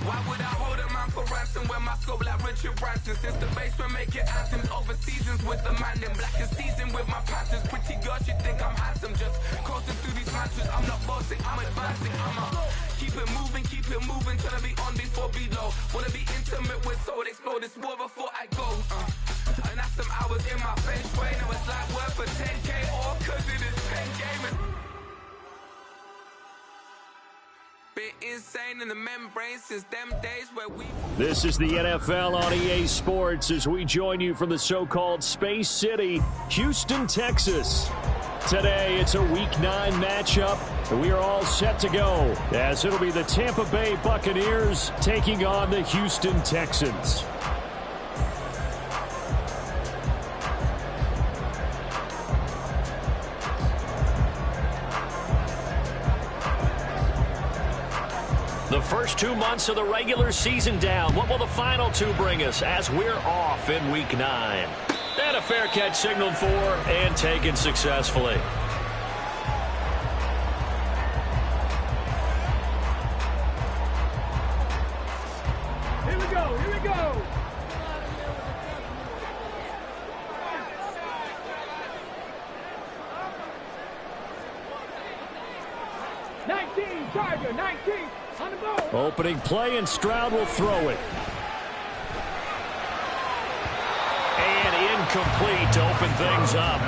Why would I hold a man for ransom when my scope like Richard Branson? Since the basement making anthems over seasons with the man in black and season with my panthers. Pretty girls, you think I'm handsome, just coasting through these mantras. I'm not bossing, I'm advancing. Keep it moving, trying to be on before below. Wanna be intimate with soul, explore this war before I go. And that's some hours in my feng shui. Now it's like worth for 10K, all cause it is pen gaming. Been insane in the membrane since them days where we... This is the NFL on EA Sports as we join you from the so-called Space City, Houston, Texas. Today, it's a Week 9 matchup, and we are all set to go, as it'll be the Tampa Bay Buccaneers taking on the Houston Texans. The first 2 months of the regular season down. What will the final 2 bring us as we're off in Week 9? And a fair catch signaled for and taken successfully. Here we go, here we go. Charger, 19, on the ball. Opening play, and Stroud will throw it. And incomplete to open things up.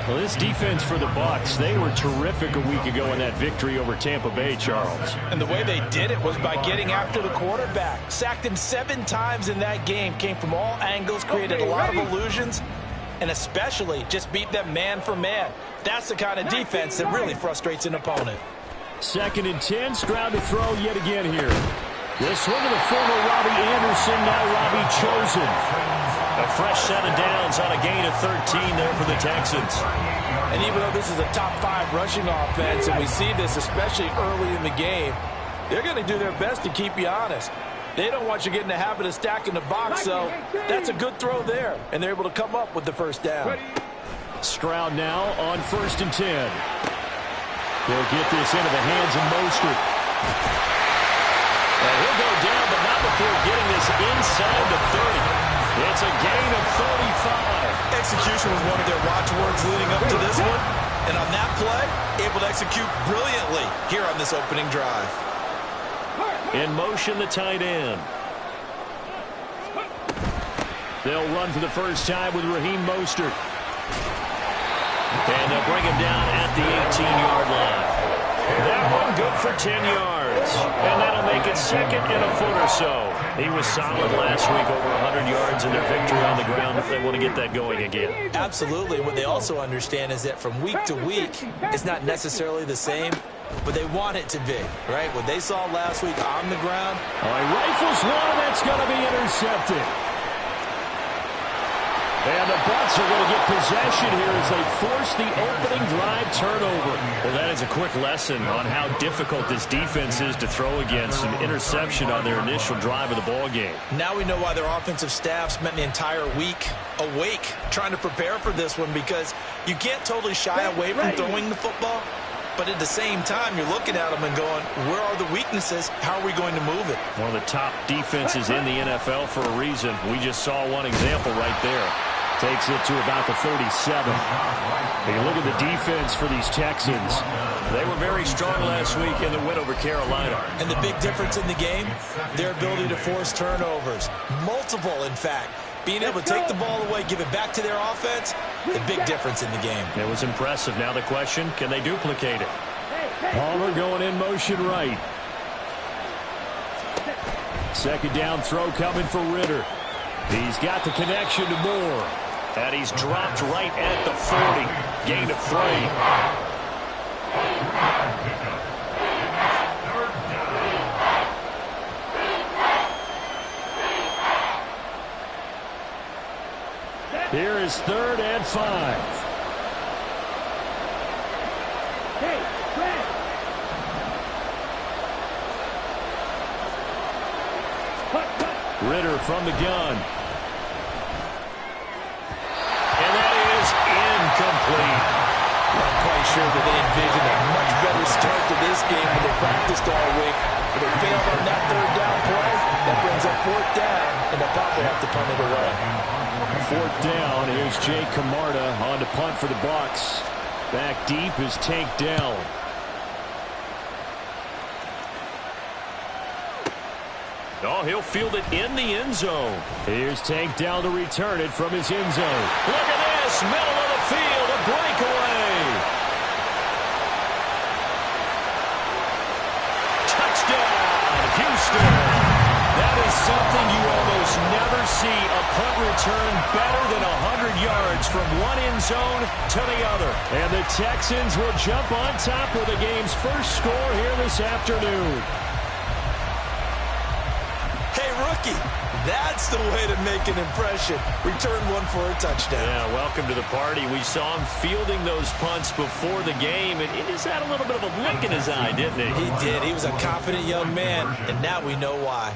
Well, this defense for the Bucs, they were terrific a week ago in that victory over Tampa Bay, Charles. And the way they did it was by getting after the quarterback. Sacked him 7 times in that game. Came from all angles, created a lot of illusions, and especially just beat them man for man. That's the kind of defense that really frustrates an opponent. 2nd and 10, Stroud to throw yet again here. This one to the former Robbie Anderson, now Robbie Chosen. A fresh set of downs on a gain of 13 there for the Texans. And even though this is a top 5 rushing offense, and we see this especially early in the game, they're going to do their best to keep you honest. They don't want you getting the habit of stacking the box, so that's a good throw there, and they're able to come up with the first down. Stroud now on 1st and 10. They'll get this into the hands of Mostert. And he'll go down, but not before getting this inside the 30. It's a gain of 35. Execution was one of their watchwords leading up to this one. And on that play, able to execute brilliantly here on this opening drive. In motion, the tight end. They'll run for the first time with Raheem Mostert. And they'll bring him down at the 18-yard line. That one good for 10 yards. And that'll make it 2nd and a foot or so. He was solid last week, over 100 yards in their victory on the ground. If they want to get that going again. Absolutely. What they also understand is that from week to week, it's not necessarily the same, but they want it to be, right? What they saw last week on the ground. All right, rifles one, and that's going to be intercepted. And the Bucs are going to get possession here as they force the opening drive turnover. Well, that is a quick lesson on how difficult this defense is to throw against. An interception on their initial drive of the ball game. Now we know why their offensive staff spent the entire week awake trying to prepare for this one, because you can't totally shy away from throwing the football. But at the same time, you're looking at them and going, where are the weaknesses? How are we going to move it? One of the top defenses in the NFL for a reason. We just saw one example right there. Takes it to about the 37. Take a look at the defense for these Texans. They were very strong last week in the win over Carolina. And the big difference in the game, their ability to force turnovers. Multiple, in fact. Being able to take the ball away, give it back to their offense, the big difference in the game. It was impressive. Now the question, can they duplicate it? Palmer going in motion right. 2nd down throw coming for Ritter. He's got the connection to Moore. And he's dropped right at the 40. Gain of 3. Here is 3rd and 5. Ritter from the gun. And that is incomplete. I'm quite sure that they envisioned a much better start to this game than they practiced all week. If they failed on that third down play, that brings up fourth down, and they'll probably have to punt it away. Fourth down. Here's Jay Camarda on to punt for the Bucs. Back deep is Tank Dell. Oh, he'll field it in the end zone. Here's Tank Dell to return it from his end zone. Look at this, middle of the field, a breakaway. Touchdown, Houston. That is something you almost never see, a punt return better than 100 yards from one end zone to the other. And the Texans will jump on top with the game's first score here this afternoon. Hey, rookie, that's the way to make an impression. Return one for a touchdown. Yeah, welcome to the party. We saw him fielding those punts before the game, and he just had a little bit of a look in his eye, didn't he? He did. He was a confident young man, and now we know why.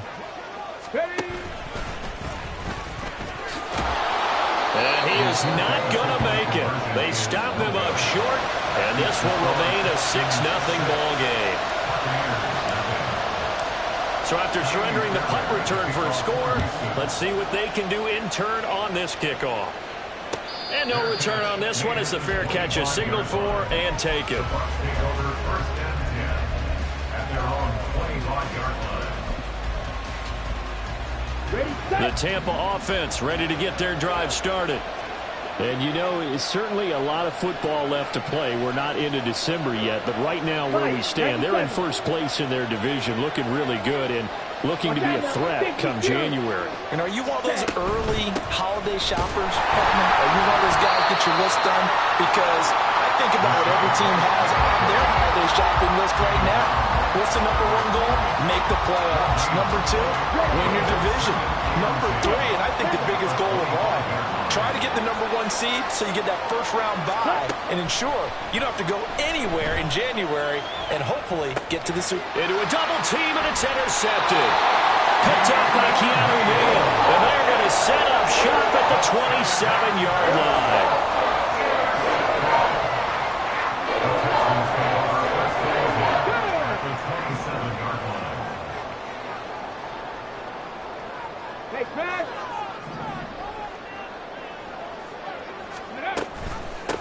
And he is not going to make it. They stop him up short, and this will remain a 6-0 ball game. So after surrendering the punt return for a score, let's see what they can do in turn on this kickoff. And no return on this one as the fair catch is signaled for and taken. The Tampa offense ready to get their drive started. And, you know, it's certainly a lot of football left to play. We're not into December yet, but right now where we stand, they're in first place in their division, looking really good and looking to be a threat come January. And are you one of those early holiday shoppers, partner? Are you one of those guys get your list done? Because I think about what every team has on their holiday shopping list right now. What's the number one goal? Make the playoffs. Number two, win your division. Number three, and I think the biggest goal of all, try to get the number one seed so you get that first round bye and ensure you don't have to go anywhere in January and hopefully get to the Super Bowl. Into a double team, and it's intercepted. Picked up by Keanu Neal. And they're going to set up shop at the 27-yard line.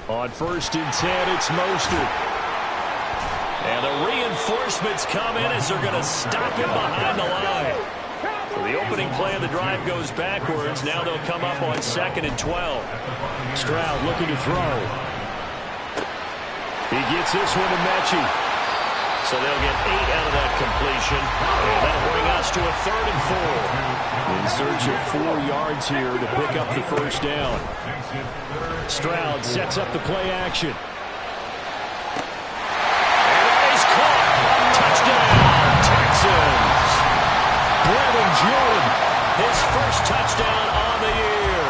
On 1st and 10, it's Mostert. And the reinforcements come in as they're going to stop him behind the line. So the opening play of the drive goes backwards. Now they'll come up on 2nd and 12. Stroud looking to throw. He gets this one to Mechie. So they'll get 8 out of that completion. And that'll bring us to a 3rd and 4. In search of 4 yards here to pick up the first down. Stroud sets up the play action. And that is caught. Touchdown, Texans. Brandon Jordan, his first touchdown on the year.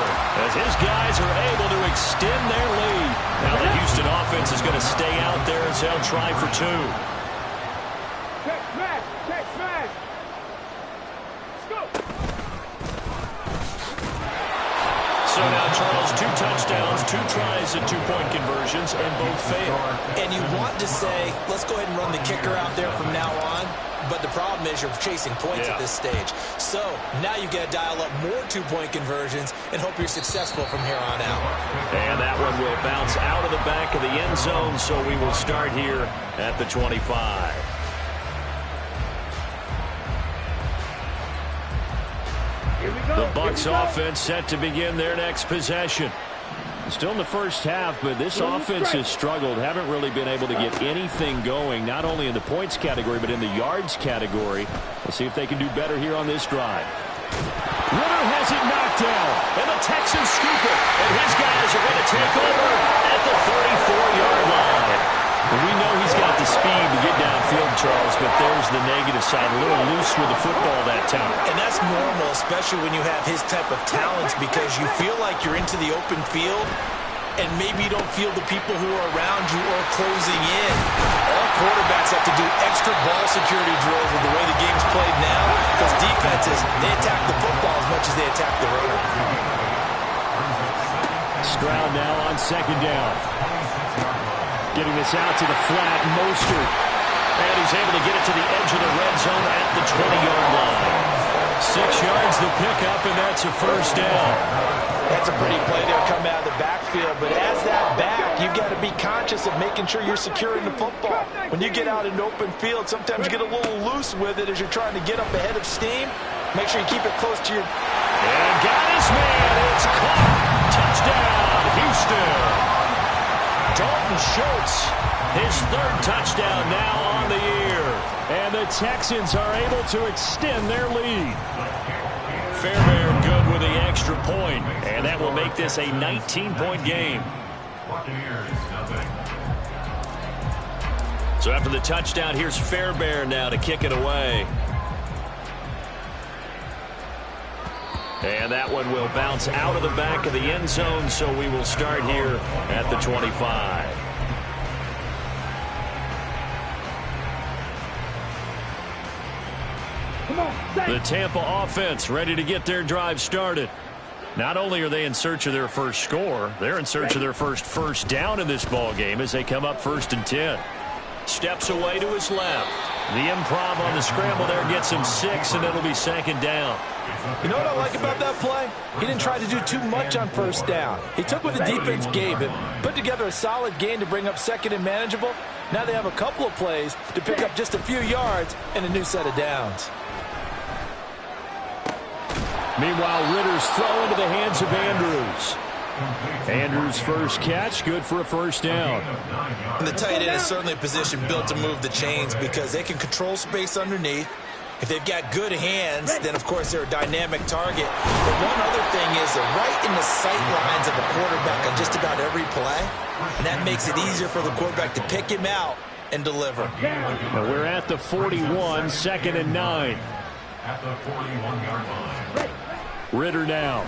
As his guys are able to extend their lead. Now the Houston offense is going to stay out there as they'll try for 2. Check smash. Let's go. So now, Charles, 2 touchdowns, 2 tries at 2-point conversions, and both failed. And you want to say, let's go ahead and run the kicker out there from now on. But the problem is you're chasing points at this stage. So now you got to dial up more 2-point conversions and hope you're successful from here on out. And that one will bounce out of the back of the end zone, so we will start here at the 25. The Bucs offense set to begin their next possession. Still in the first half, but this offense has struggled. Haven't really been able to get anything going, not only in the points category, but in the yards category. We'll see if they can do better here on this drive. Ritter has it knocked down, and the Texans scoop it. And his guys are going to take over at the 34-yard line. We know he's got the speed to get downfield, Charles, but there's the negative side. A little loose with the football that time. And that's normal, especially when you have his type of talents, because you feel like you're into the open field, and maybe you don't feel the people who are around you or closing in. All quarterbacks have to do extra ball security drills with the way the game's played now, because defenses, they attack the football as much as they attack the runner. Stroud now on 2nd down. Getting this out to the flat, Mostert. And he He's able to get it to the edge of the red zone at the 20-yard line. 6 yards the pickup, and that's a first down. That's a pretty play there coming out of the backfield. But as that back, you've got to be conscious of making sure you're securing the football. When you get out in open field, sometimes you get a little loose with it as you're trying to get up ahead of steam. Make sure you keep it close to your... And got his man. It's caught. Touchdown, Houston. Dalton Schultz, his 3rd touchdown now on the year. And the Texans are able to extend their lead. Fairbairn good with the extra point, and that will make this a 19-point game. So after the touchdown, here's Fairbairn now to kick it away. And that one will bounce out of the back of the end zone, so we will start here at the 25. The Tampa offense ready to get their drive started. Not only are they in search of their first score, they're in search of their first down in this ball game as they come up 1st and 10. Steps away to his left. The improv on the scramble there gets him 6, and it'll be 2nd down. You know what I like about that play? He didn't try to do too much on 1st down. He took what the defense gave him, put together a solid gain to bring up 2nd and manageable. Now they have a couple of plays to pick up just a few yards and a new set of downs. Meanwhile, Ritter's throw into the hands of Andrews. Andrews' first catch, good for a 1st down. And the tight end is certainly a position built to move the chains because they can control space underneath. If they've got good hands, then, of course, they're a dynamic target. But one other thing is they're right in the sight lines of a quarterback on just about every play, and that makes it easier for the quarterback to pick him out and deliver. And we're at the 41, 2nd and 9. At the 41-yard line. Ritter now.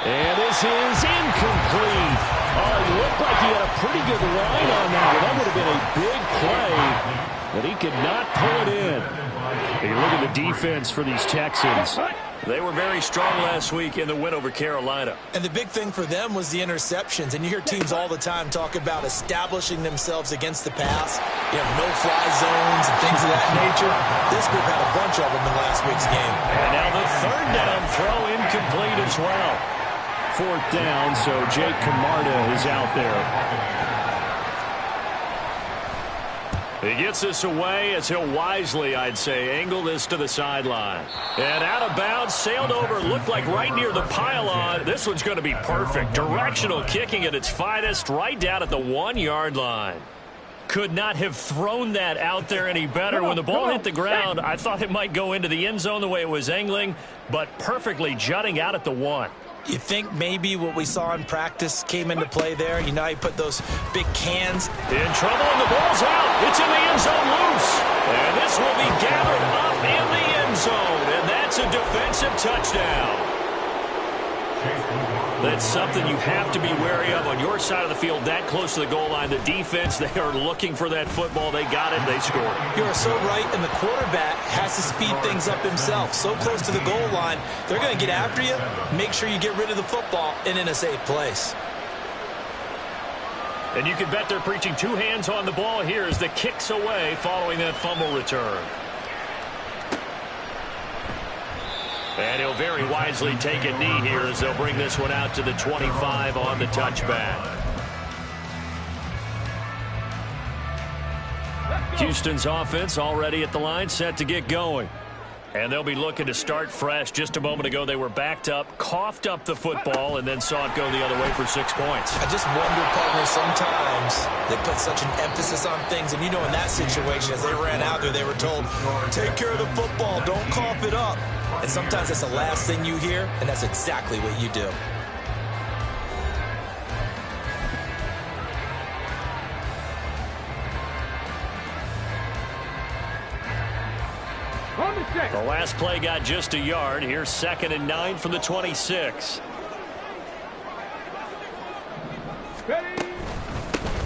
And this is incomplete. Oh, he looked like he had a pretty good line on that. Well, that would have been a big play, but he could not pull it in. Hey, look at the defense for these Texans. They were very strong last week in the win over Carolina. And the big thing for them was the interceptions. And you hear teams all the time talk about establishing themselves against the pass. You have no-fly zones and things of that nature. This group had a bunch of them in last week's game. And now the 3rd down throw incomplete as well. 4th down, so Jake Camarda is out there. He gets this away as he'll wisely, I'd say, angle this to the sideline. And out of bounds, sailed over, looked like right near the pylon. This one's going to be perfect. Directional kicking at its finest, right down at the 1-yard line. Could not have thrown that out there any better. When the ball hit the ground, I thought it might go into the end zone the way it was angling, but perfectly jutting out at the 1. You think maybe what we saw in practice came into play there? You know, you put those big cans. In trouble, and the ball's out. It's in the end zone loose. And this will be gathered up in the end zone. And that's a defensive touchdown. That's something you have to be wary of on your side of the field, that close to the goal line. The defense, they are looking for that football. They got it. They scored. You are so right, and the quarterback has to speed things up himself. So close to the goal line, they're going to get after you. Make sure you get rid of the football and in a safe place. And you can bet they're preaching 2 hands on the ball here as the kick's away following that fumble return. And he'll very wisely take a knee here as they'll bring this one out to the 25 on the touchback. Houston's offense already at the line, set to get going. And they'll be looking to start fresh. Just a moment ago, they were backed up, coughed up the football, and then saw it go the other way for 6 points. I just wonder, partner, sometimes they put such an emphasis on things. And, you know, in that situation, as they ran out there, they were told, take care of the football, don't cough it up. And sometimes that's the last thing you hear, and that's exactly what you do. The last play got just a yard. Here's 2nd and 9 from the 26.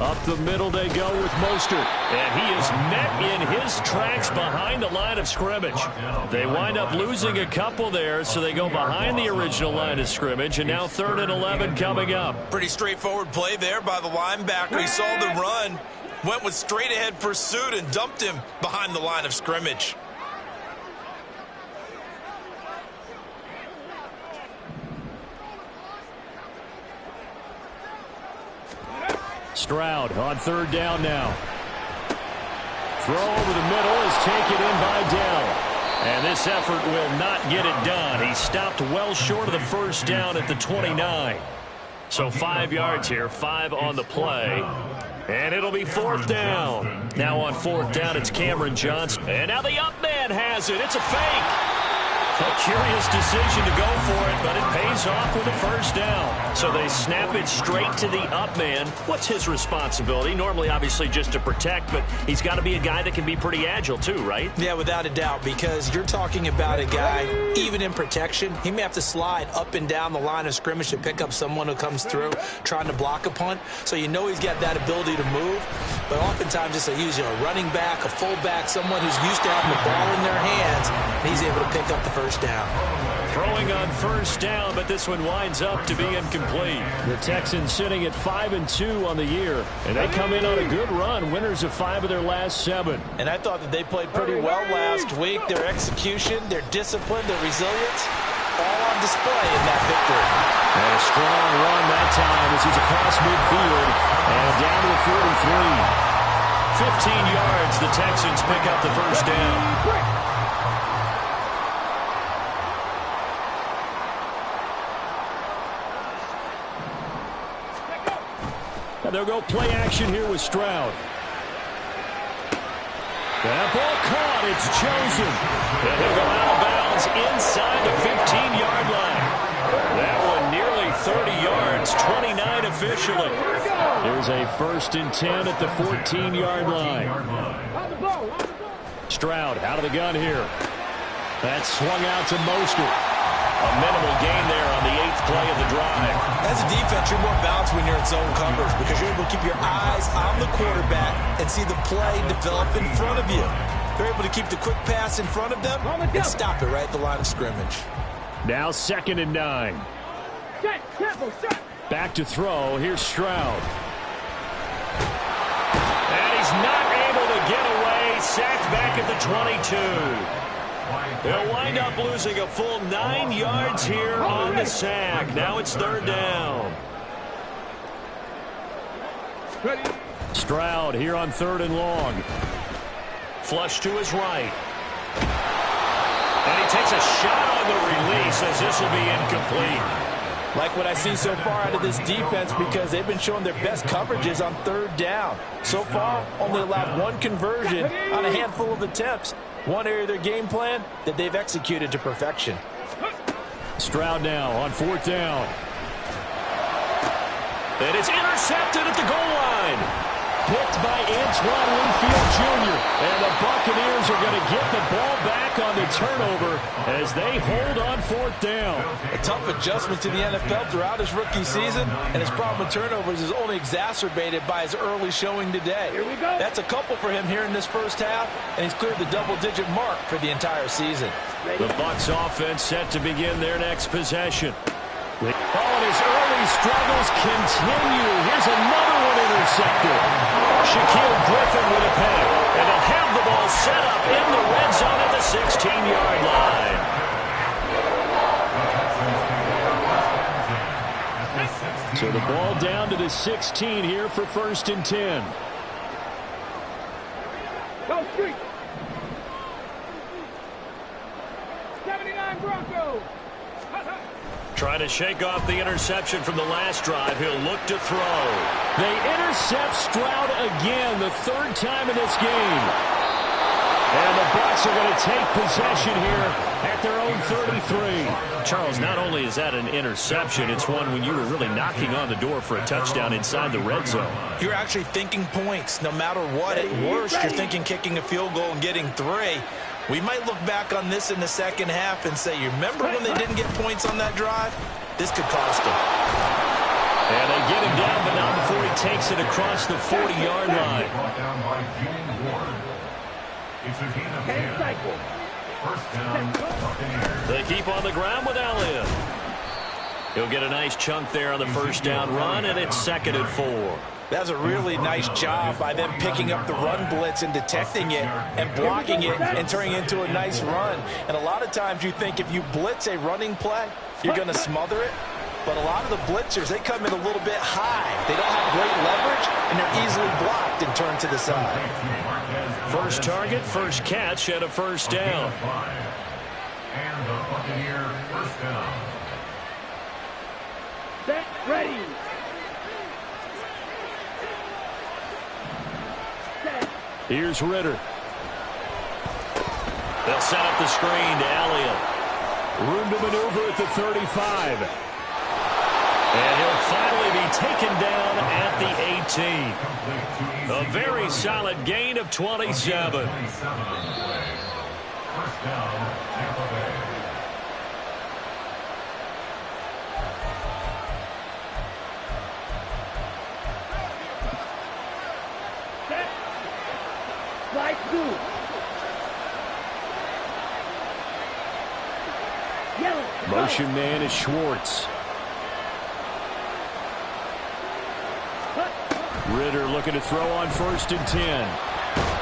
Up the middle they go with Mostert. And he is met in his tracks behind the line of scrimmage. They wind up losing a couple there, so they go behind the original line of scrimmage, and now 3rd and 11 coming up. Pretty straightforward play there by the linebacker. He saw the run, went with straight-ahead pursuit, and dumped him behind the line of scrimmage. Stroud on 3rd down now. Throw over the middle is taken in by Dell. And this effort will not get it done. He stopped well short of the 1st down at the 29. So 5 yards here, 5 on the play. And it'll be 4th down. Now on 4th down, it's Cameron Johnson. And now the up man has it. It's a fake. A curious decision to go for it, but it pays off with a 1st down. So they snap it straight to the up man. What's his responsibility? Normally, obviously, just to protect, but he's got to be a guy that can be pretty agile too, right? Yeah, without a doubt, because you're talking about a guy, even in protection, he may have to slide up and down the line of scrimmage to pick up someone who comes through trying to block a punt. So you know he's got that ability to move, but oftentimes it's usually a running back, a fullback, someone who's used to having the ball in their hands, and he's able to pick up the 1st down. Throwing on 1st down, but this one winds up to be incomplete. The Texans sitting at 5-2 on the year, and they come in on a good run, winners of 5 of their last 7. And I thought that they played pretty well last week. Their execution, their discipline, their resilience, all on display in that victory. And a strong run that time as he's across midfield and down to the 43. 15 yards, the Texans pick up the 1st down. They'll go play action here with Stroud. That ball caught. It's chosen. And he'll go out of bounds inside the 15-yard line. That one nearly 30 yards, 29 officially. Here's a 1st and 10 at the 14-yard line. Stroud out of the gun here. That's swung out to Mostert. A minimal gain there on the 8th play of the drive. As a defense, you're more balanced when you're in zone coverage because you're able to keep your eyes on the quarterback and see the play develop in front of you. They're able to keep the quick pass in front of them and stop it right at the line of scrimmage. Now 2nd and 9. Back to throw. Here's Stroud. And he's not able to get away. Sacked back at the 22. They'll wind up losing a full 9 yards here on the sack. Now it's 3rd down. Stroud here on 3rd and long. Flush to his right. And he takes a shot on the release as this will be incomplete. Like what I see so far out of this defense because they've been showing their best coverages on 3rd down. So far, only allowed 1 conversion on a handful of attempts. One area of their game plan that they've executed to perfection. Stroud now on 4th down. And it's intercepted at the goal line. Picked by Antoine Winfield Jr. And the Buccaneers are going to get the ball back on the turnover as they hold on 4th down. A tough adjustment to the NFL throughout his rookie season, and his problem with turnovers is only exacerbated by his early showing today. Here we go. That's a couple for him here in this 1st half, and he's cleared the double-digit mark for the entire season. The Bucs offense set to begin their next possession. Oh, and his early struggles continue. Here's another one intercepted. Shaquille Griffin with a pick. And they'll have the ball set up in the red zone at the 16-yard line. So the ball down to the 16 here for 1st and 10. Go street. 79 Broncos. Trying to shake off the interception from the last drive. He'll look to throw. They intercept Stroud again, the 3rd time in this game. And the Bucs are going to take possession here at their own 33. Charles, not only is that an interception, it's one when you were really knocking on the door for a touchdown inside the red zone. You're actually thinking points. No matter what, at worst, you're thinking kicking a field goal and getting 3. We might look back on this in the 2nd half and say, you remember when they didn't get points on that drive? This could cost them. And they get him down, but not before he takes it across the 40-yard line. Brought down by Gene Ward. It's a gain of 10. First down, Buccaneers. They keep on the ground with Elliott. He'll get a nice chunk there on the first down run, and it's 2nd and 4. That's a really nice job by them picking up the run blitz and detecting it and blocking it and turning it into a nice run. And a lot of times you think if you blitz a running play, you're going to smother it. But a lot of the blitzers, they come in a little bit high. They don't have great leverage, and they're easily blocked and turned to the side. First target, first catch, and a first down. And the Buccaneer first down. Set, ready. Set. Here's Ritter. They'll set up the screen to Elliott. Room to maneuver at the 35. And he'll finally be taken down at the 18. A very solid gain of 27. First down, Tampa Bay. Set. Slide two. Yellow. Motion man is Schwartz. Ritter looking to throw on 1st and 10.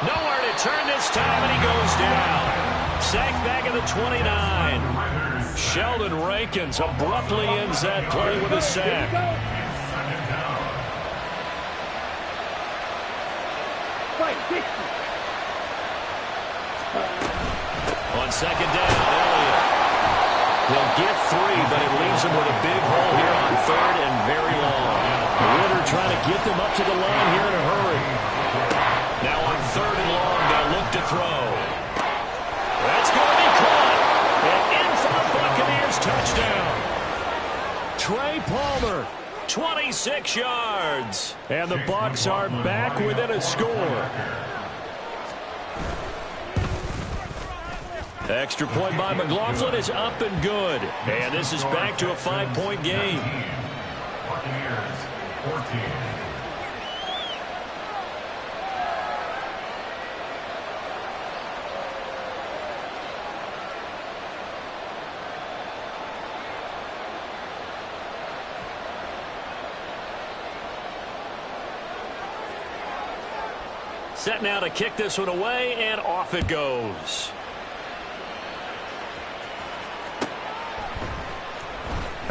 Nowhere to turn this time, and he goes down. Sacked back at the 29. Sheldon Rankins abruptly ends that play with a sack. Fight 60. On 2nd down, Elliott. He'll get 3, but it leaves him with a big hole here on 3rd and very long. Ritter trying to get them up to the line here in a hurry. Now on 3rd and long, they'll look to throw. That's going to be caught. And in for the Buccaneers touchdown. Trey Palmer, 26 yards. And the Bucs are back within a score. Extra point by McLaughlin is up and good. And this is back to a 5-point game. Buccaneers 14. Set now to kick this one away, and off it goes.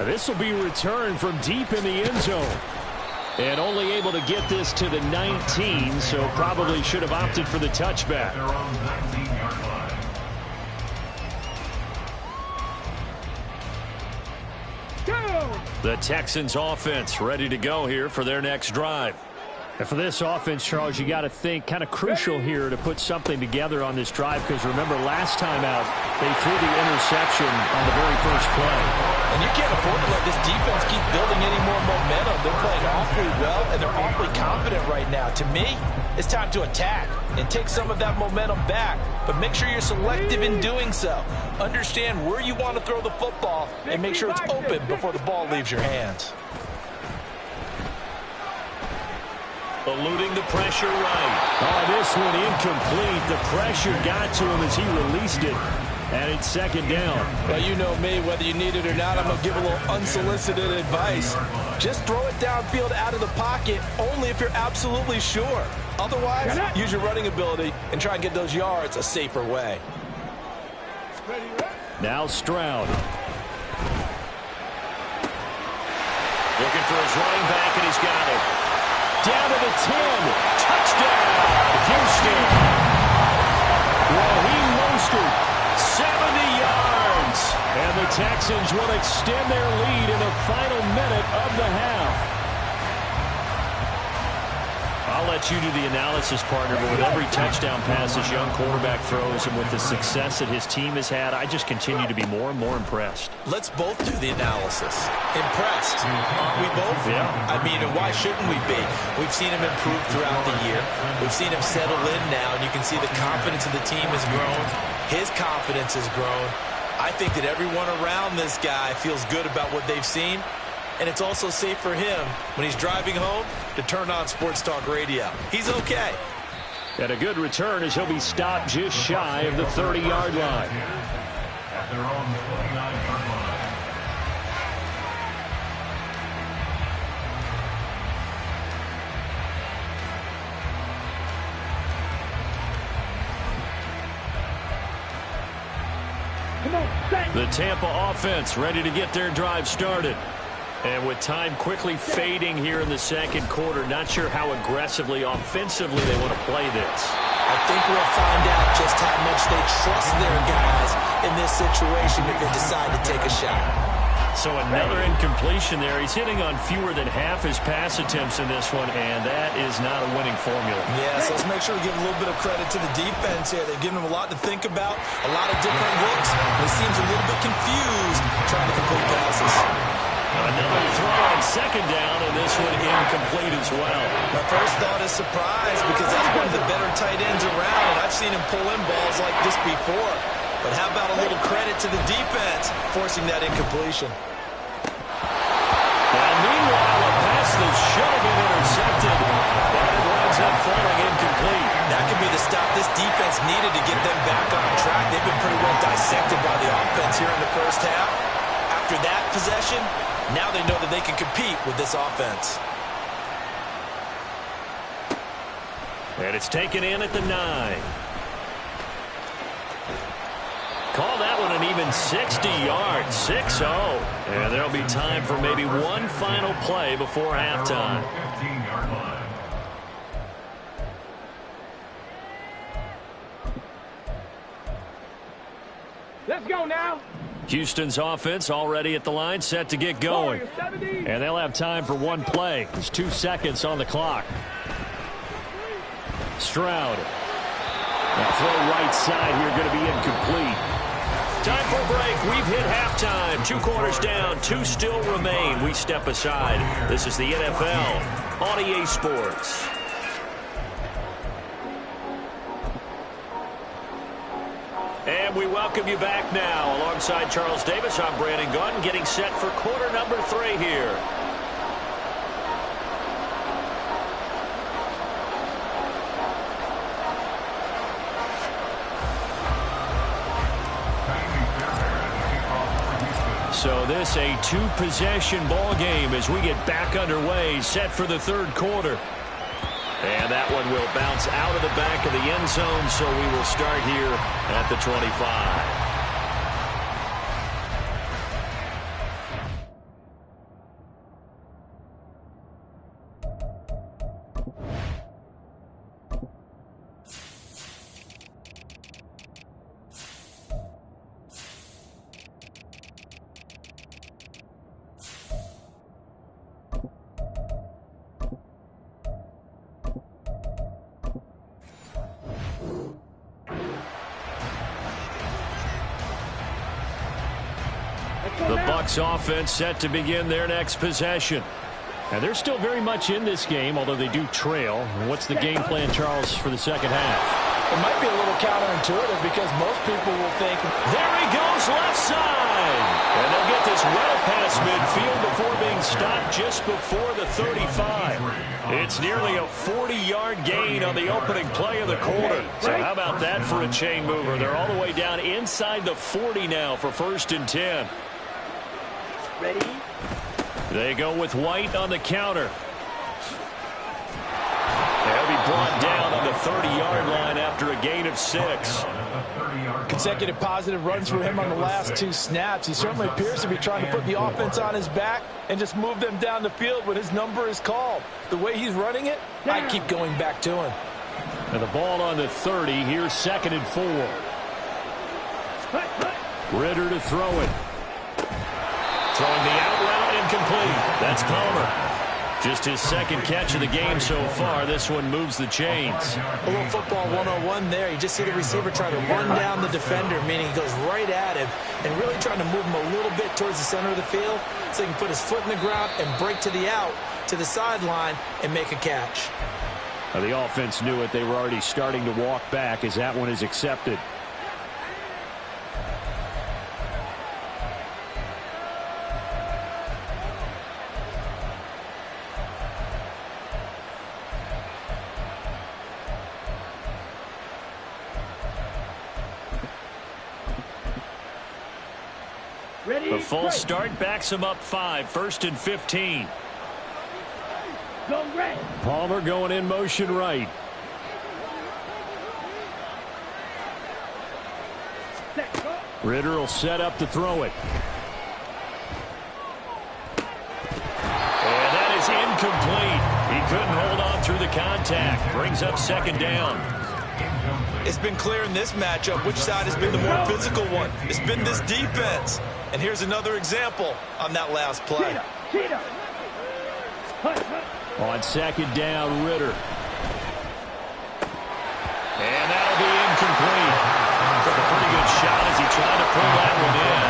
This will be returned from deep in the end zone. And only able to get this to the 19, so probably should have opted for the touchback. Their own 19-yard line. Go! The Texans offense ready to go here for their next drive. And for this offense, Charles, you got to think kind of crucial here to put something together on this drive, because remember last time out they threw the interception on the very first play. And you can't afford to let this defense keep building any more momentum. They're playing awfully well, and they're awfully confident right now. To me, it's time to attack and take some of that momentum back. But make sure you're selective in doing so. Understand where you want to throw the football and make sure it's open before the ball leaves your hands. Eluding the pressure right. Oh, this one incomplete. The pressure got to him as he released it. And it's 2nd down. Well, you know me, whether you need it or not, I'm going to give a little unsolicited advice. Just throw it downfield out of the pocket, only if you're absolutely sure. Otherwise, use your running ability and try and get those yards a safer way. Now Stroud. Looking for his running back, and he's got it. Down to the 10. Touchdown, Houston. Raheem Mostert, 70 yards. And the Texans will extend their lead in the final minute of the half. I'll let you do the analysis, partner, but with every touchdown pass this young quarterback throws and with the success that his team has had, I just continue to be more and more impressed. Let's both do the analysis. Impressed, aren't we both? Yeah. I mean, and why shouldn't we be? We've seen him improve throughout the year. We've seen him settle in now, and you can see the confidence of the team has grown. His confidence has grown. I think that everyone around this guy feels good about what they've seen. and it's also safe for him when he's driving home to turn on Sports Talk Radio. He's okay. And a good return as he'll be stopped just shy of the 30-yard line. At their own 29-yard line. The Tampa offense ready to get their drive started. And with time quickly fading here in the second quarter, not sure how aggressively, offensively they want to play this. I think we'll find out just how much they trust their guys in this situation if they decide to take a shot. So another incompletion there. He's hitting on fewer than half his pass attempts in this one, and that is not a winning formula. Yeah, so let's make sure we give a little bit of credit to the defense here. They've given him a lot to think about, a lot of different looks, and he seems a little bit confused trying to complete passes. Another throw on second down, and this one incomplete as well. My first thought is surprise, because that's one of the better tight ends around, and I've seen him pull in balls like this before. But how about a little credit to the defense forcing that incompletion? And meanwhile, a pass that should have been intercepted, but it winds up falling incomplete. That could be the stop this defense needed to get them back on track. They've been pretty well dissected by the offense here in the first half. After that possession, now they know that they can compete with this offense. And it's taken in at the 9. Call that one an even 60 yards, 6-0. And there'll be time for maybe one final play before halftime. 15-yard line. Let's go now. Houston's offense already at the line, set to get going. And they'll have time for one play. There's 2 seconds on the clock. Stroud. Now throw right side here, going to be incomplete. Time for a break. We've hit halftime. 2 quarters down, 2 still remain. We step aside. This is the NFL on EA Sports. And we welcome you back now. Alongside Charles Davis, I'm Brandon Gaudin, getting set for quarter number 3 here. So this a 2-possession ball game as we get back underway, set for the 3rd quarter. And that one will bounce out of the back of the end zone, so we will start here at the 25. The Bucs offense set to begin their next possession. And they're still very much in this game, although they do trail. What's the game plan, Charles, for the second half? It might be a little counterintuitive because most people will think, there he goes left side. And they'll get this well past midfield before being stopped just before the 35. It's nearly a 40-yard gain on the opening play of the quarter. So how about that for a chain mover? They're all the way down inside the 40 now for 1st and 10. Ready? They go with White on the counter. They'll be brought down on the 30-yard line after a gain of 6. Consecutive positive runs for him on the last 2 snaps. He certainly appears to be trying to put the offense on his back and just move them down the field when his number is called. The way he's running it, I keep going back to him. And the ball on the 30. Here's 2nd and 4. Ritter to throw it. Throwing the out route incomplete. That's Palmer. Just his 2nd catch of the game so far. This one moves the chains. A little football 101 there. You just see the receiver try to run down the defender, meaning he goes right at him and really trying to move him a little bit towards the center of the field so he can put his foot in the ground and break to the out, to the sideline, and make a catch. Now the offense knew it. They were already starting to walk back as that one is accepted. The false start backs him up 5, 1st and 15. Go red. Palmer going in motion right. Ritter will set up to throw it. And that is incomplete. He couldn't hold on through the contact. Brings up 2nd down. It's been clear in this matchup which side has been the more physical one. It's been this defense. And here's another example on that last play. On 2nd down, Ritter. And that'll be incomplete. Took a pretty good shot as he tried to pull that one in.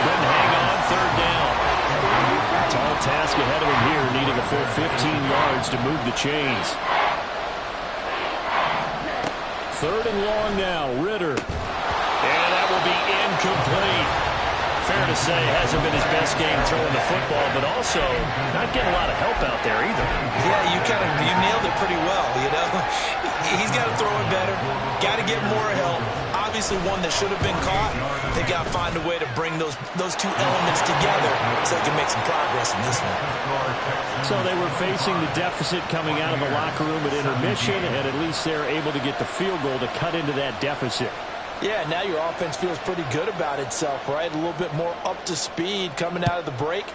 Couldn't hang on 3rd down. Tall task ahead of him here, needing a full 15 yards to move the chains. 3rd and long now, Ritter. And that will be incomplete. Fair to say, hasn't been his best game throwing the football, but also not getting a lot of help out there either. Yeah, you nailed it pretty well, you know. He's got to throw it better. Got to get more help. Obviously one that should have been caught. They got to find a way to bring those two elements together so they can make some progress in this one. So they were facing the deficit coming out of the locker room at intermission, and at least they're able to get the field goal to cut into that deficit. Yeah, now your offense feels pretty good about itself, right? A little bit more up to speed coming out of the break.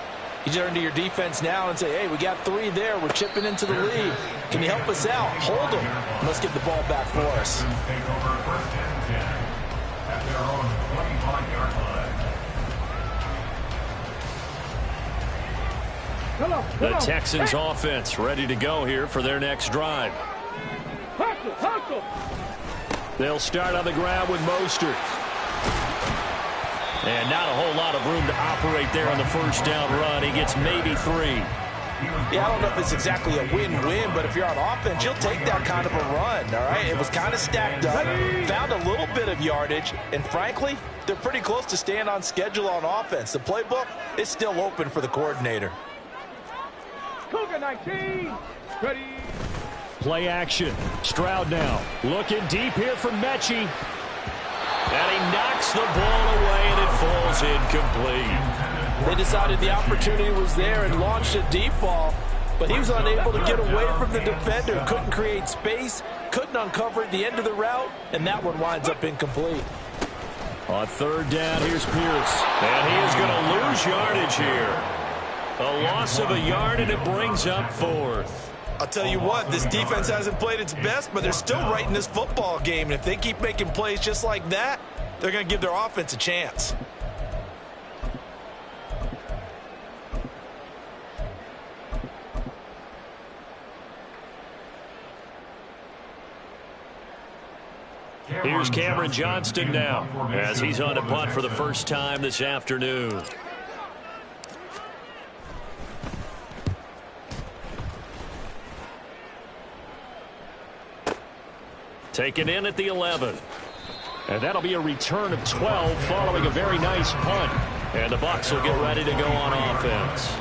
You turn to your defense now and say, hey, we got 3 there. We're chipping into the lead. Can you help us out? Hold them. Let's get the ball back for us. Take over 1st and 10 at their own 25-yard line. The Texans offense ready to go here for their next drive. Hustle. They'll start on the ground with Mostert. And not a whole lot of room to operate there on the 1st down run. He gets maybe 3. Yeah, I don't know if it's exactly a win-win, but if you're on offense, you'll take that kind of a run, all right? It was kind of stacked up, found a little bit of yardage, and frankly, they're pretty close to staying on schedule on offense. The playbook is still open for the coordinator. Cougar 19. Ready. Play action. Stroud now. Looking deep here for Mechie. And he knocks the ball away, and it falls incomplete. They decided the opportunity was there and launched a deep ball, but he was unable to get away from the defender. Couldn't create space, couldn't uncover the end of the route, and that one winds up incomplete. On 3rd down, here's Pierce. And he is going to lose yardage here. A loss of a yard, and it brings up 4th. I'll tell you what, this defense hasn't played its best, but they're still right in this football game. And if they keep making plays just like that, they're going to give their offense a chance. Here's Cameron Johnston now as he's on a punt for the first time this afternoon. Taken in at the 11. And that'll be a return of 12 following a very nice punt. And the Bucs will get ready to go on offense.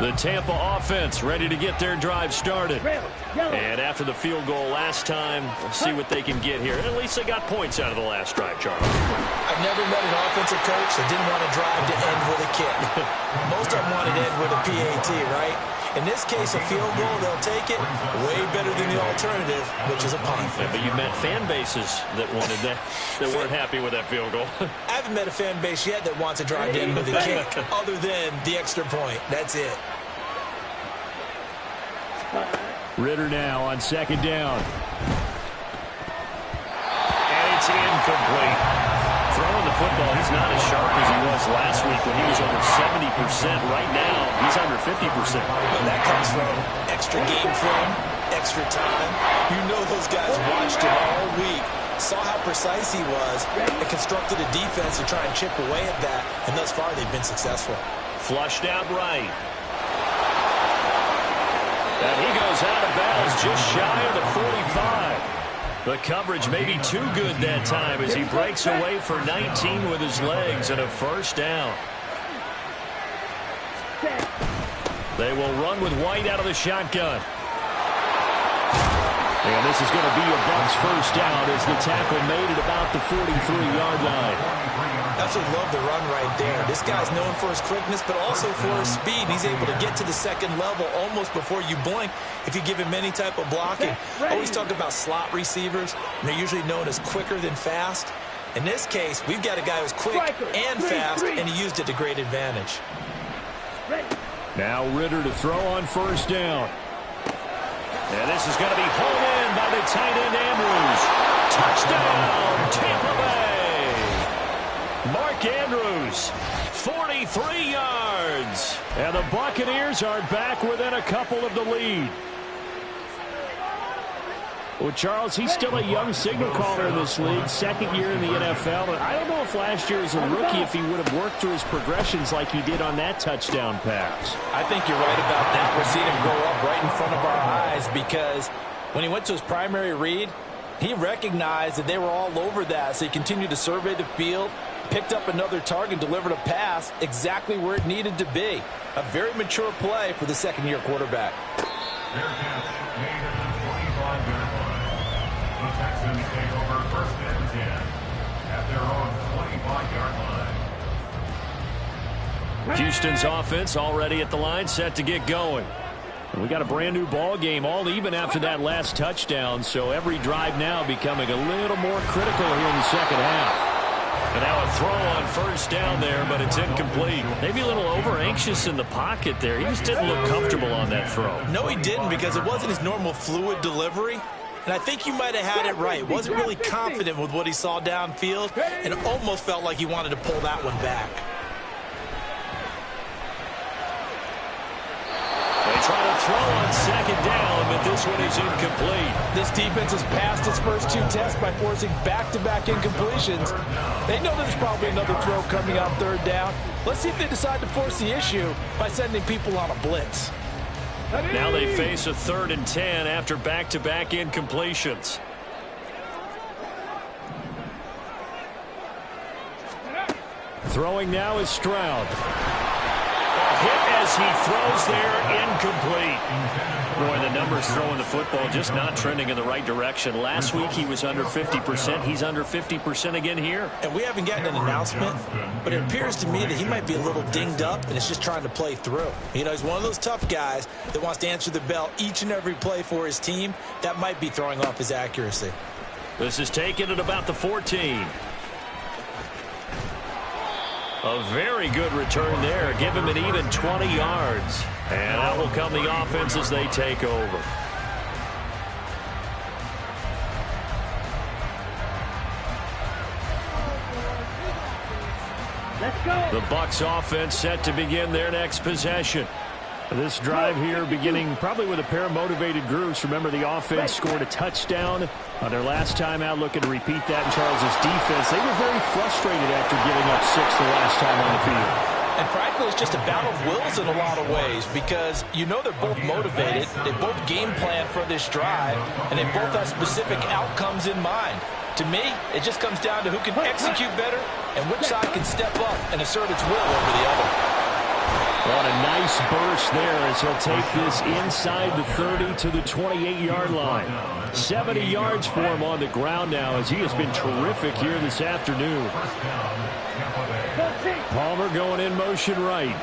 The Tampa offense ready to get their drive started. And after the field goal last time, we'll see what they can get here. At least they got points out of the last drive, Charles. I've never met an offensive coach that didn't want to drive to end with a kick. Most of them wanted to end with a PAT, right? In this case, a field goal, they'll take it. Way better than the alternative, which is a punt. Yeah, but you met fan bases that wanted that, that weren't happy with that field goal. I haven't met a fan base yet that wants to drive to end with a kick, other than the extra point. That's it. Ritter now on 2nd down. And it's incomplete. Throwing the football, he's not as sharp as he was last week when he was over 70%. Right now, he's under 50%. And that comes from extra game film, extra time. You know those guys watched him all week, saw how precise he was, and constructed a defense to try and chip away at that. And thus far, they've been successful. Flushed out right. And he goes out of bounds just shy of the 45. The coverage may be too good that time as he breaks away for 19 with his legs and a 1st down. They will run with White out of the shotgun. And this is going to be a Bucs first down as the tackle made at about the 43-yard line. Absolutely love the run right there. This guy's known for his quickness, but also for his speed. He's able to get to the second level almost before you blink if you give him any type of blocking. Always talk about slot receivers, and they're usually known as quicker than fast. In this case, we've got a guy who's quick and fast, and he used it to great advantage. Now Ritter to throw on first down. And this is going to be hauled in by the tight end Andrews. Touchdown, Tampa Bay. Mark Andrews, 43 yards. And the Buccaneers are back within a couple of the lead. Well, Charles, he's still a young signal caller in this league, second year in the NFL. And I don't know if last year as a rookie, if he would have worked through his progressions like he did on that touchdown pass. I think you're right about that. We're seeing him grow up right in front of our eyes because when he went to his primary read, he recognized that they were all over that. So he continued to survey the field, picked up another target, delivered a pass exactly where it needed to be. A very mature play for the second-year quarterback. Fair catch made at the 25-yard line. The Texans take over first and 10 at their own 25-yard line. Houston's offense already at the line, set to get going. And we got a brand new ball game, all even after that last touchdown. So every drive now becoming a little more critical here in the second half. And now a throw on first down there, but it's incomplete. Maybe a little over-anxious in the pocket there. He just didn't look comfortable on that throw. No, he didn't, because it wasn't his normal fluid delivery. And I think you might have had it right. Wasn't really confident with what he saw downfield, and it almost felt like he wanted to pull that one back. They try to throw on second down, but this one is incomplete. This defense has passed its first two tests by forcing back-to-back incompletions. They know there's probably another throw coming on third down. Let's see if they decide to force the issue by sending people on a blitz. Now they face a 3rd and 10 after back-to-back incompletions. Throwing now is Stroud. Hit as he throws there, incomplete. Boy, the numbers throwing the football just not trending in the right direction. Last week he was under 50%. He's under 50% again here. And we haven't gotten an announcement, but it appears to me that he might be a little dinged up and is just trying to play through. You know, he's one of those tough guys that wants to answer the bell each and every play for his team. That might be throwing off his accuracy. This is taken at about the 14. A very good return there. Give him an even 20 yards. And out will come the offense as they take over. Let's go. The Bucs offense set to begin their next possession. This drive here beginning probably with a pair of motivated groups. Remember, the offense scored a touchdown on their last time out, looking to repeat that in Charles's defense. They were very frustrated after giving up 6 the last time on the field. And frankly, it's just a battle of wills in a lot of ways because you know they're both motivated. They both game plan for this drive, and they both have specific outcomes in mind. To me, it just comes down to who can execute better and which side can step up and assert its will over the other. What a nice burst there as he'll take this inside the 30 to the 28-yard line. 70 yards for him on the ground now as he has been terrific here this afternoon. Palmer going in motion right.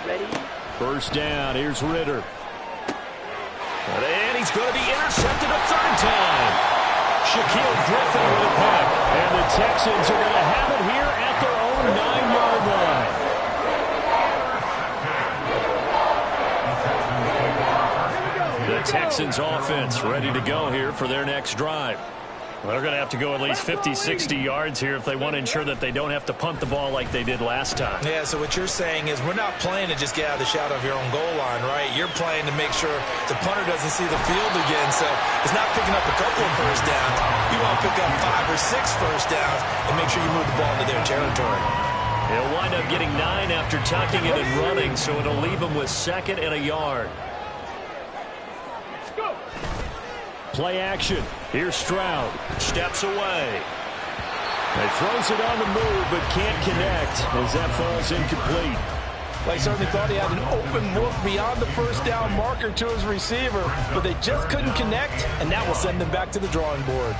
Ready? First down. Here's Ritter. And he's going to be intercepted a third time. Shaquille Griffin with a pick. And the Texans are going to have it here at their own 9-yard line. The Texans offense ready to go here for their next drive. Well, they're going to have to go at least 50, 60 yards here if they want to ensure that they don't have to punt the ball like they did last time. Yeah, so what you're saying is we're not playing to just get out of the shadow of your own goal line, right? You're playing to make sure the punter doesn't see the field again. So it's not picking up a couple of first downs. You want to pick up 5 or 6 first downs and make sure you move the ball into their territory. They'll wind up getting 9 after tucking it and running, so it'll leave them with 2nd and a yard. Play action. Here's Stroud. Steps away. He throws it on the move, but can't connect as that falls incomplete. Well, he certainly thought he had an open look beyond the first down marker to his receiver, but they just couldn't connect, and that will send them back to the drawing board.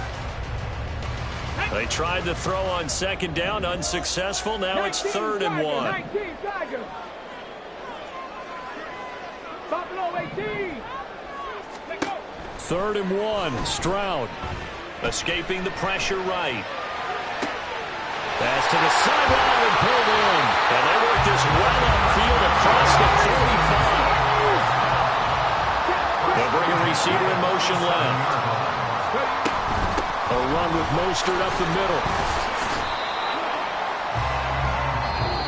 They tried to throw on second down, unsuccessful. Now it's 3rd and 1. Third and 1. Stroud escaping the pressure right. Pass to the sideline and pulled in. And they work this well upfield across the 45. They'll bring a receiver in motion left. A run with Mostert up the middle.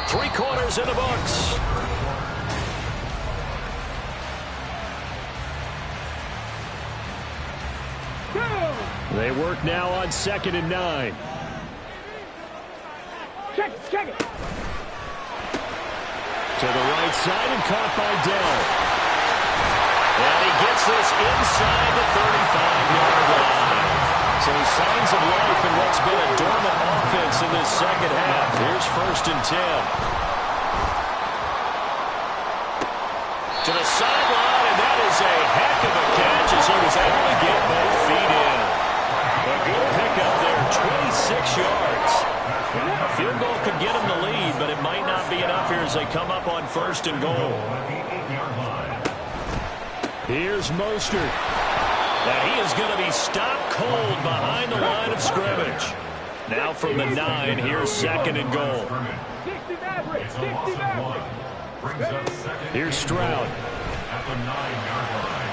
3 quarters in the books. They work now on 2nd and 9. Check it. To the right side and caught by Dell. And he gets this inside the 35-yard line. So signs of life in what's been a dormant offense in this second half. Here's 1st and 10. To the sideline, and that is a heck of a catch as he was able to get both feet in. A good pickup there, 26 yards. A field goal could get him the lead, but it might not be enough here as they come up on 1st and goal. Here's Mostert. Now he is going to be stopped cold behind the line of scrimmage. Now from the 9, here's 2nd and goal. Here's Stroud. At the 9-yard line.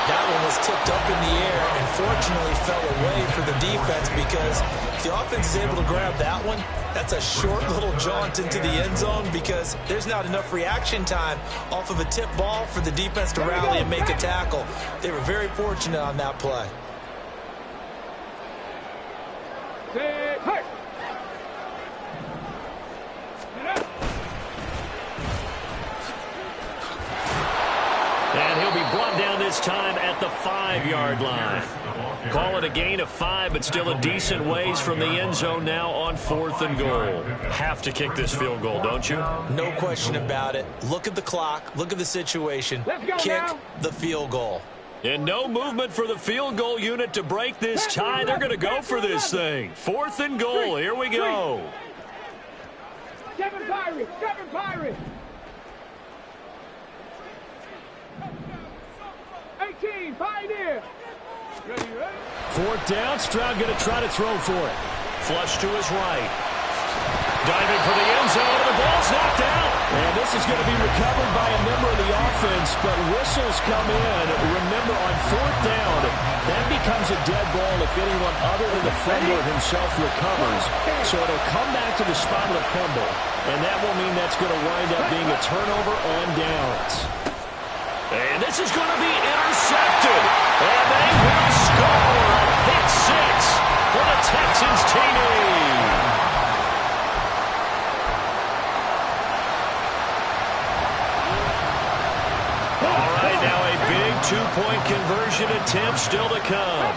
That one was tipped up in the air and fortunately fell away for the defense because if the offense is able to grab that one, that's a short little jaunt into the end zone because there's not enough reaction time off of a tip ball for the defense to rally and make a tackle. They were very fortunate on that play. And he'll be brought down this time at the 5-yard line. Call it a gain of 5, but still a decent ways from the end zone now on 4th and goal. Have to kick this field goal, don't you? No question about it. Look at the clock. Look at the situation. Kick the field goal. And no movement for the field goal unit to break this tie. They're going to go for this thing. 4th and goal. Here we go. 7 Pirates. 18, Pioneer. 4th down. Stroud going to try to throw for it. Flush to his right. Diving for the end zone, and the ball's knocked out. And this is going to be recovered by a member of the offense, but whistles come in. Remember, on 4th down, that becomes a dead ball if anyone other than the fumbler himself recovers. So it'll come back to the spot of the fumble, and that will mean that's going to wind up being a turnover on downs. And this is going to be intercepted. And they will score a pick 6 for the Texans TD. All right, now a big 2-point conversion attempt still to come.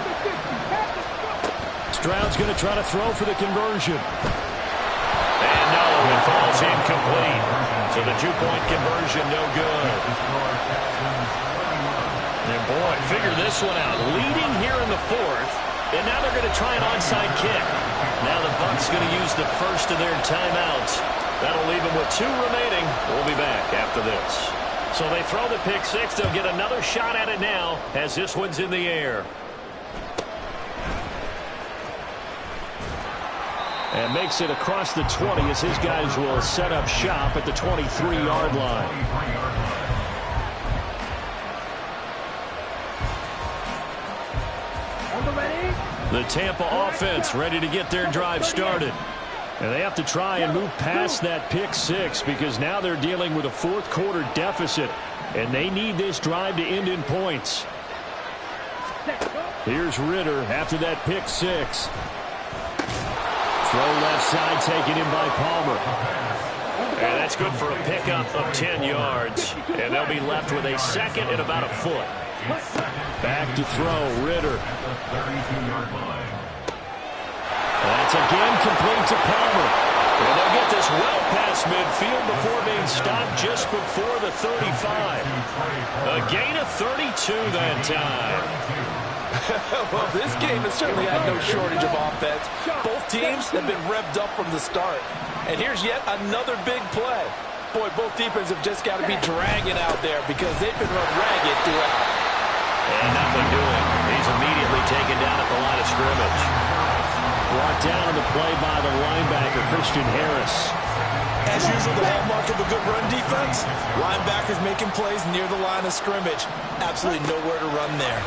Stroud's going to try to throw for the conversion. And no, it falls incomplete. So the 2-point conversion no good. And boy, figure this one out. Leading here in the 4th, and now they're going to try an onside kick. Now the Bucs going to use the first of their timeouts. That'll leave them with 2 remaining. We'll be back after this. So they throw the pick 6. They'll get another shot at it now as this one's in the air. And makes it across the 20 as his guys will set up shop at the 23-yard line. The Tampa offense ready to get their drive started. And they have to try and move past that pick 6 because now they're dealing with a 4th quarter deficit, and they need this drive to end in points. Here's Ritter after that pick 6. Throw left side taken in by Palmer. And that's good for a pickup of 10 yards. And they'll be left with a 2nd and about a foot. Back to throw, Ritter. That's again complete to Palmer. And they'll get this well past midfield before being stopped just before the 35. A gain of 32 that time. Well, this game has certainly had no shortage of offense. Both teams have been revved up from the start. And here's yet another big play. Boy, both defenses have just got to be dragging out there because they've been run ragged throughout. And nothing doing. He's immediately taken down at the line of scrimmage. Brought down on the play by the linebacker, Christian Harris. As usual, the hallmark of a good run defense, linebackers making plays near the line of scrimmage. Absolutely nowhere to run there.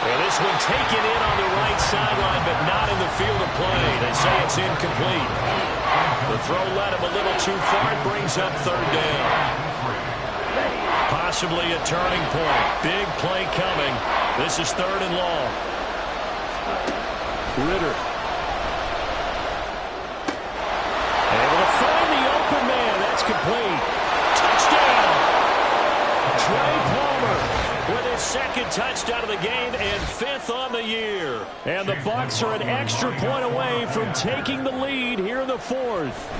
And this one taken in on the right sideline, but not in the field of play. They say it's incomplete. The throw led him a little too far. It brings up third down. Possibly a turning point. Big play coming. This is third and long. Ritter. Able to find the open man. That's complete. Touchdown. Trey Palmer with his second touchdown of the game and fifth on the year. And the Bucs are an extra point away from taking the lead here in the fourth.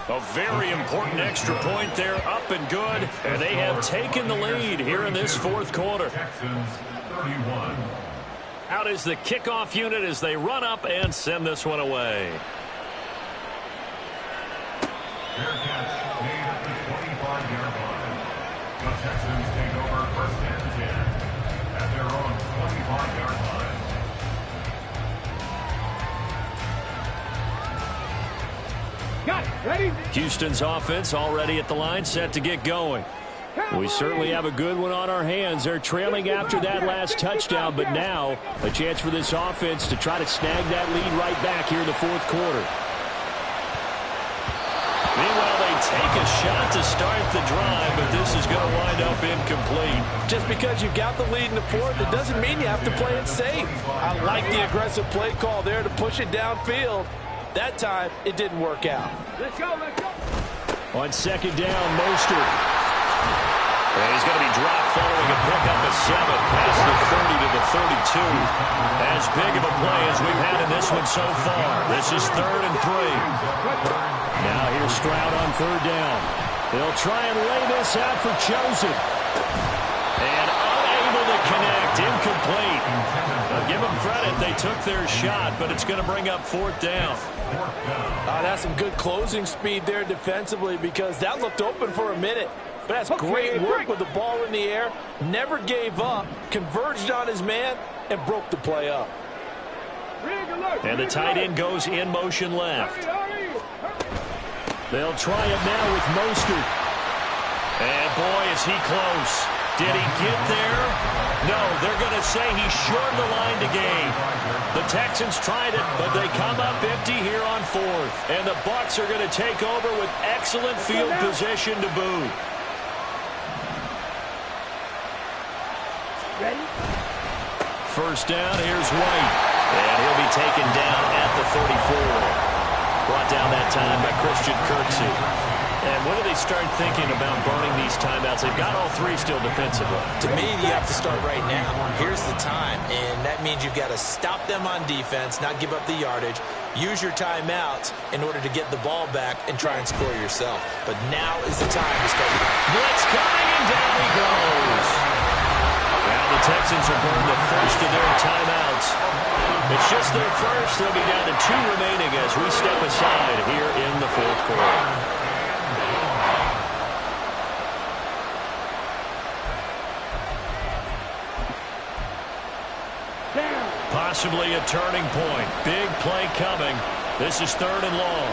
A very important extra point there, up and good. And they have taken the lead here in this fourth quarter. Texans 31. Out is the kickoff unit as they run up and send this one away. Fair catch made at the 25-yard line. The Texans take over first and 10 at their own 25-yard line. Got it. Ready? Houston's offense already at the line, set to get going. We certainly have a good one on our hands. They're trailing after that last touchdown, but now a chance for this offense to try to snag that lead right back here in the fourth quarter. Meanwhile, they take a shot to start the drive, but this is going to wind up incomplete. Just because you got the lead in the fourth, it doesn't mean you have to play it safe. I like the aggressive play call there to push it downfield. That time, it didn't work out. Let's go, let's go. On second down, Mostert. And he's going to be dropped following a pickup of 7 past the 30 to the 32. As big of a play as we've had in this one so far. This is 3rd and 3. Now here's Stroud on 3rd down. They'll try and lay this out for Chosen. And unable to connect. Incomplete. I'll give them credit. They took their shot, but it's going to bring up 4th down. That's some good closing speed there defensively because that looked open for a minute. But that's great work with the ball in the air. Never gave up. Converged on his man and broke the play up. And the tight end goes in motion left. They'll try it now with Mostert. And boy, is he close. Did he get there? No, they're going to say he's short the line to gain. The Texans tried it, but they come up empty here on 4th. And the Bucs are going to take over with excellent field position to boot. Ready? First down, here's White. And he'll be taken down at the 34. Brought down that time by Christian Kirksey. And when do they start thinking about burning these timeouts? They've got all 3 still defensively. To me, you have to start right now. Here's the time, and that means you've got to stop them on defense, not give up the yardage. Use your timeouts in order to get the ball back and try and score yourself. But now is the time to start. Blitz coming, and down he goes. Now the Texans have burned the first of their timeouts. It's just their first. They'll be down to 2 remaining as we step aside here in the fourth quarter. Possibly a turning point. Big play coming. This is 3rd and long.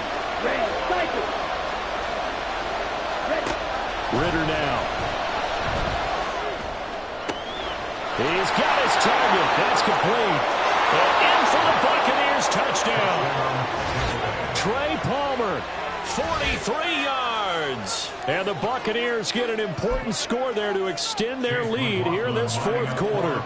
Ritter now. He's got his target. That's complete. And in for the Buccaneers touchdown. Trey Palmer, 43 yards. And the Buccaneers get an important score there to extend their lead here in this fourth quarter.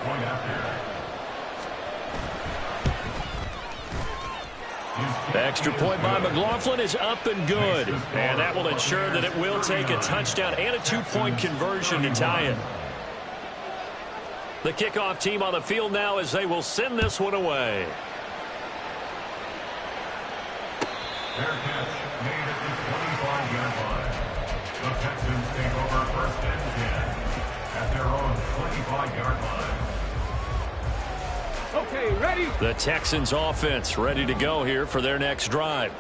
The extra point by McLaughlin is up and good. And that will ensure that it will take a touchdown and a 2-point conversion to tie it. The kickoff team on the field now as they will send this one away. Fair catch made at the 25-yard line. The Texans take over first and 10 at their own 25-yard line. Okay, ready? The Texans offense ready to go here for their next drive.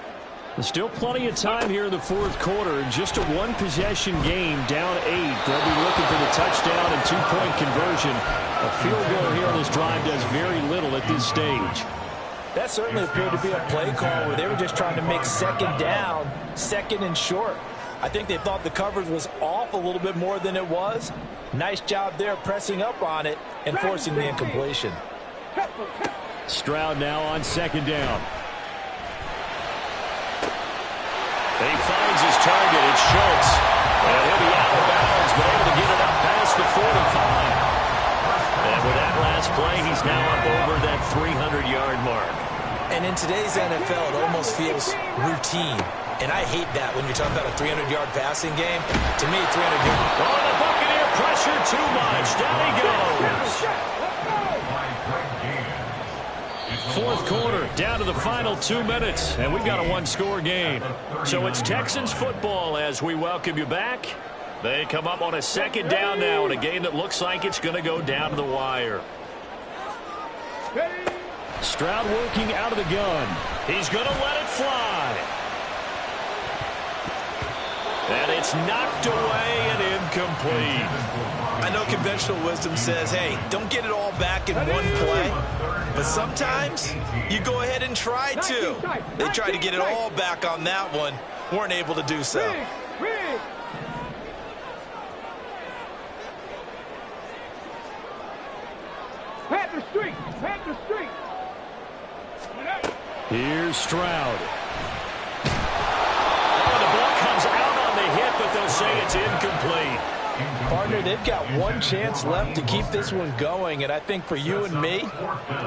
There's still plenty of time here in the fourth quarter. Just a one-possession game, down 8. They'll be looking for the touchdown and two-point conversion. A field goal here on this drive does very little at this stage. That certainly appeared to be a play call where they were just trying to make second down, second and short. I think they thought the coverage was off a little bit more than it was. Nice job there pressing up on it and forcing the incompletion. Stroud now on second down. He finds his target. It's Schultz. And he'll be out of bounds, but able to get it up past the 45. And with that last play, he's now up over that 300-yard mark. And in today's NFL, it almost feels routine. And I hate that when you're talking about a 300-yard passing game. To me, 300-yard. Oh, the Buccaneer pressure too much. Down he goes. Fourth quarter, down to the final 2 minutes, and we've got a one-score game. So it's Texans football as we welcome you back. They come up on a second down now in a game that looks like it's going to go down to the wire. Stroud working out of the gun. He's going to let it fly. And it's knocked away and incomplete. I know conventional wisdom says, hey, don't get it all back in one play. But sometimes you go ahead and try to. They tried to get it all back on that one. Weren't able to do so. Panther streak. Panther streak. Here's Stroud. Oh, the ball comes out on the hit, but they'll say it's incomplete. Partner, they've got one chance left to keep this one going, and I think for you and me,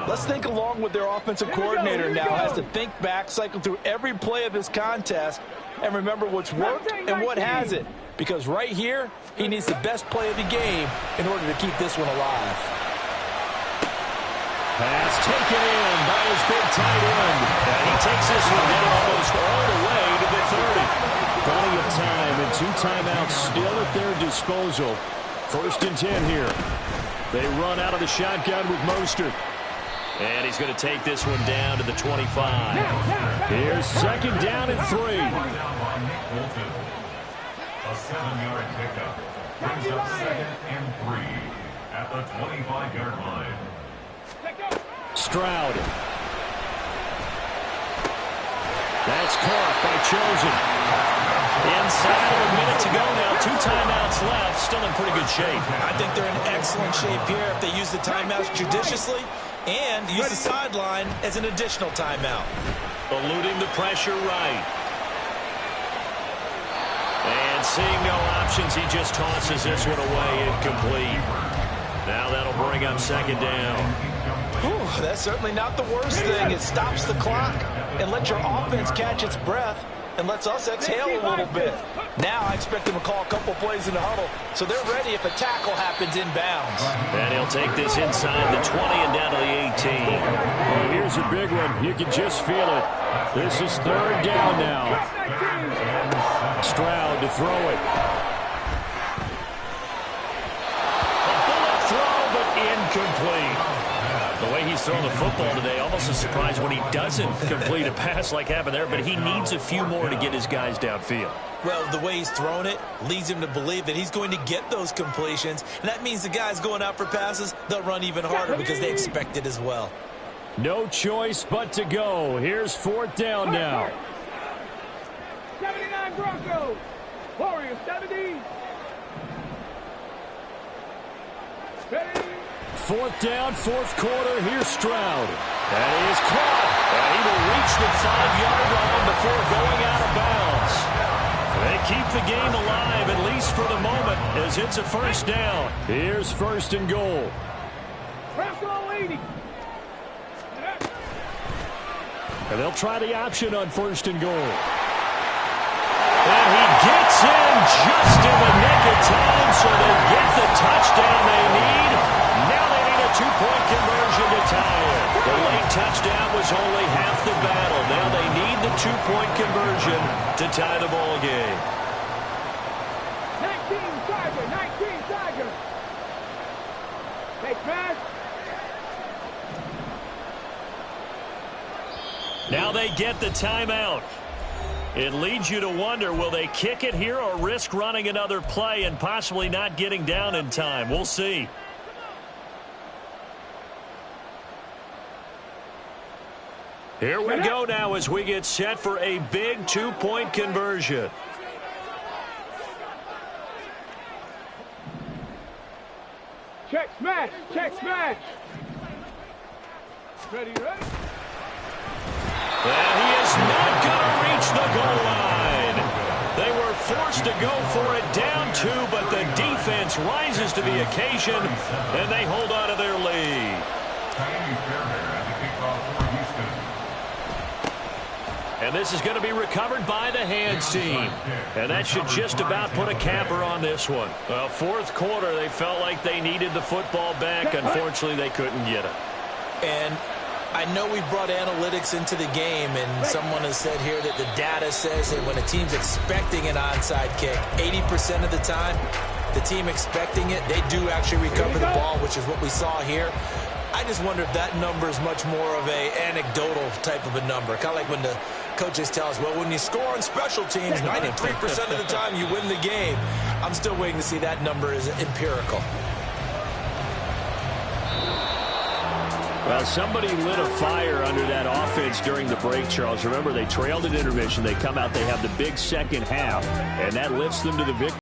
let's think along with their offensive coordinator now has to think back, cycle through every play of this contest, and remember what's worked and what hasn't. Because right here, he needs the best play of the game in order to keep this one alive. Pass taken in by his big tight end. And he takes this one down almost all the way to the 30. Plenty of time and 2 timeouts still at their disposal. First and 10 here. They run out of the shotgun with Mostert. And he's going to take this one down to the 25. Here's second down and 3. A 7-yard pickup brings up second and 3 at the 25-yard line. Stroud. That's caught by Chosen. Inside of a minute to go now. 2 timeouts left. Still in pretty good shape. I think they're in excellent shape here if they use the timeouts judiciously and use the sideline as an additional timeout. Eluding the pressure right. And seeing no options, he just tosses this one away incomplete. Now that'll bring up second down. Whew, that's certainly not the worst thing. It stops the clock and lets your offense catch its breath and lets us exhale a little bit. Now I expect them to call a couple plays in the huddle, so they're ready if a tackle happens inbounds. And he'll take this inside the 20 and down to the 18. Well, here's a big one. You can just feel it. This is third down now. Stroud to throw it. A bullet throw, but incomplete. The way he's throwing the football today, almost a surprise when he doesn't complete a pass like happened there, but he needs a few more to get his guys downfield. Well, the way he's thrown it leads him to believe that he's going to get those completions, and that means the guys going out for passes, they'll run even harder because they expect it as well. No choice but to go. Here's fourth down now. 79 Broncos. Warriors 70. Ready. Fourth down, fourth quarter. Here's Stroud. That is caught. And he will reach the 5-yard line before going out of bounds. They keep the game alive, at least for the moment, as it's a first down. Here's first and goal. Press all 80. And they'll try the option on first and goal. And he gets in just in the nick of time, so they get the touchdown they need. Now they need Check smash. Now they get the timeout. It leads you to wonder, will they kick it here or risk running another play and possibly not getting down in time? We'll see. Here we go now as we get set for a big two-point conversion. Check smash. Check smash. Ready, ready. And he is not going to reach the goal line. They were forced to go for it down two, but the defense rises to the occasion, and they hold on to their lead. And this is going to be recovered by the hands team. And that should just about put a capper on this one. Well, fourth quarter, they felt like they needed the football back. Unfortunately, they couldn't get it. And I know we brought analytics into the game, and someone has said here that the data says that when a team's expecting an onside kick, 80% of the time, the team expecting it, they do actually recover the ball, which is what we saw here. I just wonder if that number is much more of a anecdotal type of a number. Kind of like when the coaches tell us, well, when you score on special teams, 93% of the time you win the game. I'm still waiting to see that number is empirical. Well, somebody lit a fire under that offense during the break, Charles. Remember, they trailed at intermission. They come out, they have the big second half, and that lifts them to the victory.